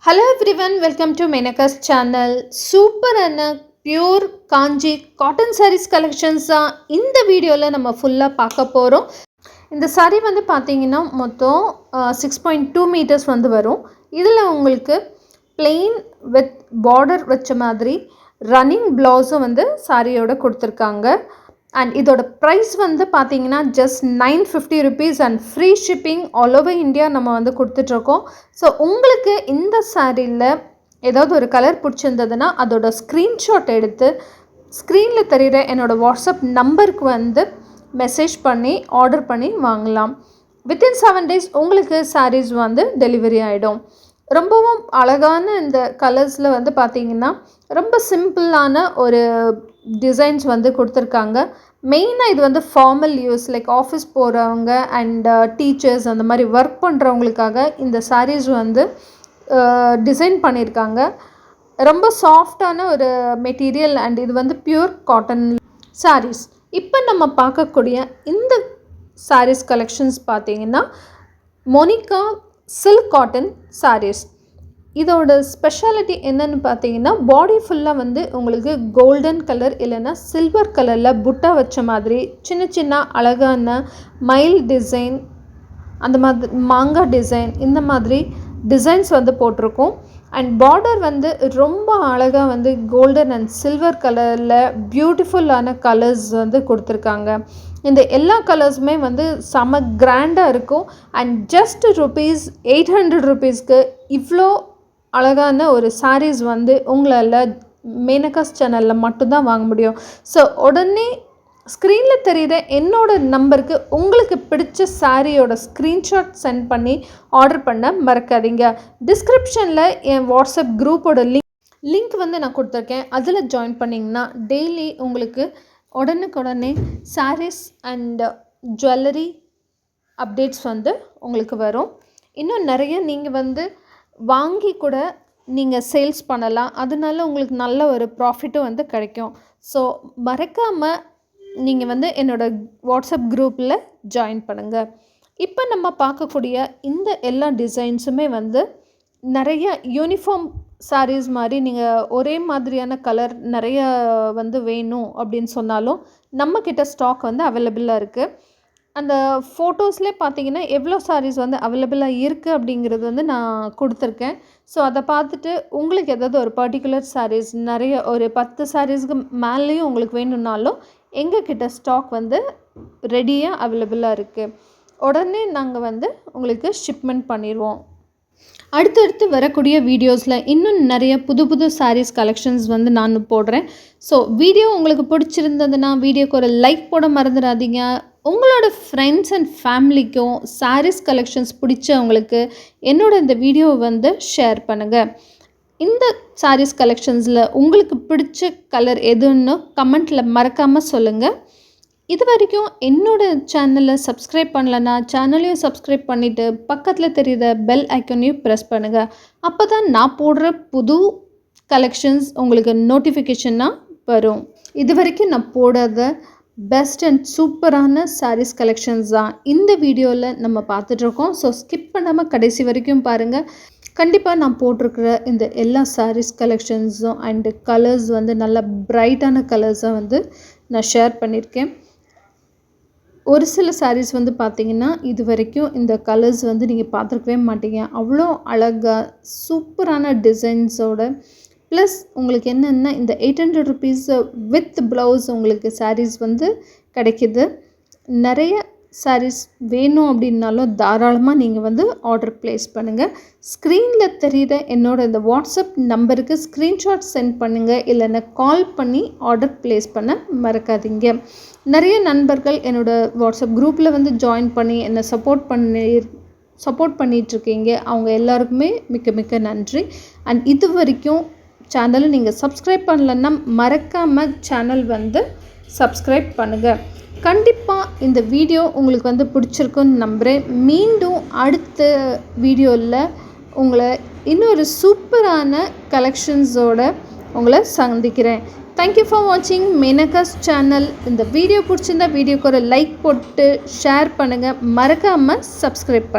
Hello everyone, welcome to Menaka's channel. Super and pure kanji cotton sarees collections இந்த வீடியோல நம்ம ஃபுல்லா பார்க்க போறோம். இந்த saree வந்து பாத்தீங்கன்னா மொத்தம் 6.2 meters வந்து வரும். இதுல உங்களுக்கு plain with border வச்ச மாதிரி running blouse வந்து சாரியோட கொடுத்திருக்காங்க. And இதோட price வந்து பாத்தீங்கன்னா just 950 rupees and free shipping all over India நம்ம வந்து கொடுத்துட்டு இருக்கோம். ஸோ உங்களுக்கு இந்த சாரியில் ஏதாவது ஒரு கலர் பிடிச்சிருந்ததுன்னா அதோட ஸ்க்ரீன்ஷாட் எடுத்து ஸ்க்ரீனில் தெரிகிற என்னோடய வாட்ஸ்அப் நம்பருக்கு வந்து மெசேஜ் பண்ணி ஆர்டர் பண்ணி வாங்கலாம். வித்தின் 7 days உங்களுக்கு சாரீஸ் வந்து டெலிவரி ஆகிடும். ரொம்பவும் அழகான இந்த கலர்ஸில் வந்து பார்த்திங்கன்னா ரொம்ப சிம்பிளான ஒரு டிசைன்ஸ் வந்து கொடுத்துருக்காங்க. மெயினாக இது வந்து ஃபார்மல் யூஸ் லைக் ஆஃபீஸ் போகிறவங்க அண்ட் டீச்சர்ஸ் அந்த மாதிரி ஒர்க் பண்ணுறவங்களுக்காக இந்த சாரீஸ் வந்து டிசைன் பண்ணியிருக்காங்க. ரொம்ப சாஃப்டான ஒரு மெட்டீரியல் அண்ட் இது வந்து பியூர் காட்டன் சாரீஸ். இப்போ நம்ம பார்க்கக்கூடிய இந்த சாரீஸ் கலெக்ஷன்ஸ் பார்த்திங்கன்னா மோனிகா சில்க் காட்டன் சாரீஸ். இதோட ஸ்பெஷாலிட்டி என்னென்னு பார்த்தீங்கன்னா பாடி ஃபுல்லாக வந்து உங்களுக்கு கோல்டன் கலர் இல்லைன்னா சில்வர் கலரில் புட்டா வச்ச மாதிரி சின்ன சின்ன அழகான மயில் டிசைன் அந்த மாதிரி மாங்காய் டிசைன் இந்த மாதிரி டிசைன்ஸ் வந்து போட்டிருக்கோம். அண்ட் பார்டர் வந்து ரொம்ப அழகாக வந்து கோல்டன் அண்ட் சில்வர் கலரில் பியூட்டிஃபுல்லான கலர்ஸ் வந்து கொடுத்துருக்காங்க. இந்த எல்லா கலர்ஸுமே வந்து செம கிராண்டாக இருக்கும். அண்ட் ஜஸ்ட் ₹800 rupeesக்கு இவ்வளோ அழகான ஒரு சாரீஸ் வந்து உங்களால் மேனகாஸ் சேனலில் மட்டும்தான் வாங்க முடியும். ஸோ உடனே ஸ்க்ரீனில் தெரியுற என்னோடய நம்பருக்கு உங்களுக்கு பிடிச்ச சாரியோட ஸ்க்ரீன்ஷாட் சென்ட் பண்ணி ஆர்டர் பண்ண மறக்காதீங்க. டிஸ்கிரிப்ஷனில் என் வாட்ஸ்அப் குரூப்போட லிங்க் வந்து நான் கொடுத்துருக்கேன். அதில் ஜாயின் பண்ணிங்கன்னா டெய்லி உங்களுக்கு உடனுக்குடனே சாரீஸ் அண்ட் ஜுவல்லரி அப்டேட்ஸ் வந்து உங்களுக்கு வரும். இன்னும் நிறைய நீங்கள் வந்து வாங்கி கூட நீங்கள் சேல்ஸ் பண்ணலாம். அதனால உங்களுக்கு நல்ல ஒரு ப்ராஃபிட்டும் வந்து கிடைக்கும். ஸோ மறக்காமல் நீங்கள் வந்து என்னோடய வாட்ஸ்அப் குரூப்பில் ஜாயின் பண்ணுங்கள். இப்போ நம்ம பார்க்கக்கூடிய இந்த எல்லா டிசைன்ஸுமே வந்து நிறைய யூனிஃபார்ம் சாரீஸ் மாதிரி நீங்கள் ஒரே மாதிரியான கலர் நிறைய வந்து வேணும் அப்படின்னு சொன்னாலும் நம்மக்கிட்ட ஸ்டாக் வந்து அவைலபிளாக இருக்குது. அந்த ஃபோட்டோஸ்லேயே பார்த்தீங்கன்னா எவ்வளோ சாரீஸ் வந்து அவைலபிளாக இருக்குது அப்படிங்கிறது வந்து நான் கொடுத்துருக்கேன். ஸோ அதை பார்த்துட்டு உங்களுக்கு ஏதாவது ஒரு பர்டிகுலர் சாரீஸ் நிறைய ஒரு 10 சாரீஸ்க்கு மேலேயும் உங்களுக்கு வேணும்னாலும் எங்கக்கிட்ட ஸ்டாக் வந்து ரெடியாக அவைலபிளாக இருக்குது. உடனே நாங்கள் வந்து உங்களுக்கு ஷிப்மெண்ட் பண்ணிடுவோம். அடுத்தடுத்து வரக்கூடிய வீடியோஸில் இன்னும் நிறைய புது புது சாரீஸ் கலெக்ஷன்ஸ் வந்து நான் போடுறேன். ஸோ வீடியோ உங்களுக்கு பிடிச்சிருந்ததுன்னா வீடியோக்கு ஒரு லைக் போட மறந்துடாதீங்க. உங்களோட ஃப்ரெண்ட்ஸ் அண்ட் ஃபேமிலிக்கும் சாரீஸ் கலெக்ஷன்ஸ் பிடிச்சவங்களுக்கு என்னோட இந்த வீடியோவை வந்து ஷேர் பண்ணுங்கள். இந்த சாரீஸ் கலெக்ஷன்ஸில் உங்களுக்கு பிடிச்ச கலர் எதுன்னு கமெண்ட்டில் மறக்காமல் சொல்லுங்கள். இது வரைக்கும் என்னோடய சேனலை சப்ஸ்கிரைப் பண்ணலன்னா சேனலையும் சப்ஸ்கிரைப் பண்ணிவிட்டு பக்கத்தில் தெரியுற பெல் ஐக்கனையும் ப்ரெஸ் பண்ணுங்கள். அப்போ தான் நான் போடுற புது கலெக்ஷன்ஸ் உங்களுக்கு நோட்டிஃபிகேஷனாக வரும். இது வரைக்கும் நான் போடாத பெஸ்ட் அண்ட் சூப்பரான சாரீஸ் கலெக்ஷன்ஸ் தான் இந்த வீடியோவில் நம்ம பார்த்துட்ருக்கோம். ஸோ ஸ்கிப் பண்ணாமல் கடைசி வரைக்கும் பாருங்கள். கண்டிப்பாக நான் போட்டிருக்கிற இந்த எல்லா சாரீஸ் கலெக்ஷன்ஸும் அண்டு கலர்ஸ் வந்து நல்ல பிரைட்டான கலர்ஸாக வந்து நான் ஷேர் பண்ணியிருக்கேன். ஒரு சில சாரீஸ் வந்து பார்த்திங்கன்னா இது வரைக்கும் இந்த கலர்ஸ் வந்து நீங்கள் பார்த்துருக்கவே மாட்டீங்க. அவ்வளோ அழகாக சூப்பரான டிசைன்ஸோட ப்ளஸ் உங்களுக்கு என்னென்னா இந்த 800 rupees வித் ப்ளவுஸ் உங்களுக்கு சாரீஸ் வந்து கிடைக்கிது. நிறைய சாரீஸ் வேணும் அப்படின்னாலும் தாராளமாக நீங்கள் வந்து ஆர்டர் ப்ளேஸ் பண்ணுங்கள். ஸ்க்ரீனில் தெரியுற என்னோட இந்த வாட்ஸ்அப் நம்பருக்கு ஸ்க்ரீன்ஷாட் சென்ட் பண்ணுங்கள். இல்லைன்னா கால் பண்ணி ஆர்டர் ப்ளேஸ் பண்ண மறக்காதீங்க. நிறைய நண்பர்கள் என்னோடய வாட்ஸ்அப் குரூப்பில் வந்து ஜாயின் பண்ணி என்னை சப்போர்ட் பண்ணிகிட்ருக்கீங்க. அவங்க எல்லாருக்குமே மிக்க மிக்க நன்றி. அண்ட் இது வரைக்கும் சேனலை நீங்கள் சப்ஸ்கிரைப் பண்ணலன்னா மறக்காமல் சேனல் வந்து சப்ஸ்கிரைப் பண்ணுங்கள். கண்டிப்பாக இந்த வீடியோ உங்களுக்கு வந்து பிடிச்சிருக்குன்னு நம்புகிறேன். மீண்டும் அடுத்த வீடியோவில் உங்களை இன்னொரு சூப்பரான கலெக்ஷன்ஸோடு உங்களை சந்திக்கிறேன். தேங்க்யூ ஃபார் வாட்சிங் மேனகாஸ் சேனல். இந்த வீடியோ பிடிச்சிருந்தா வீடியோக்கு ஒரு லைக் போட்டு ஷேர் பண்ணுங்கள். மறக்காமல் சப்ஸ்கிரைப் பண்ணுங்கள்.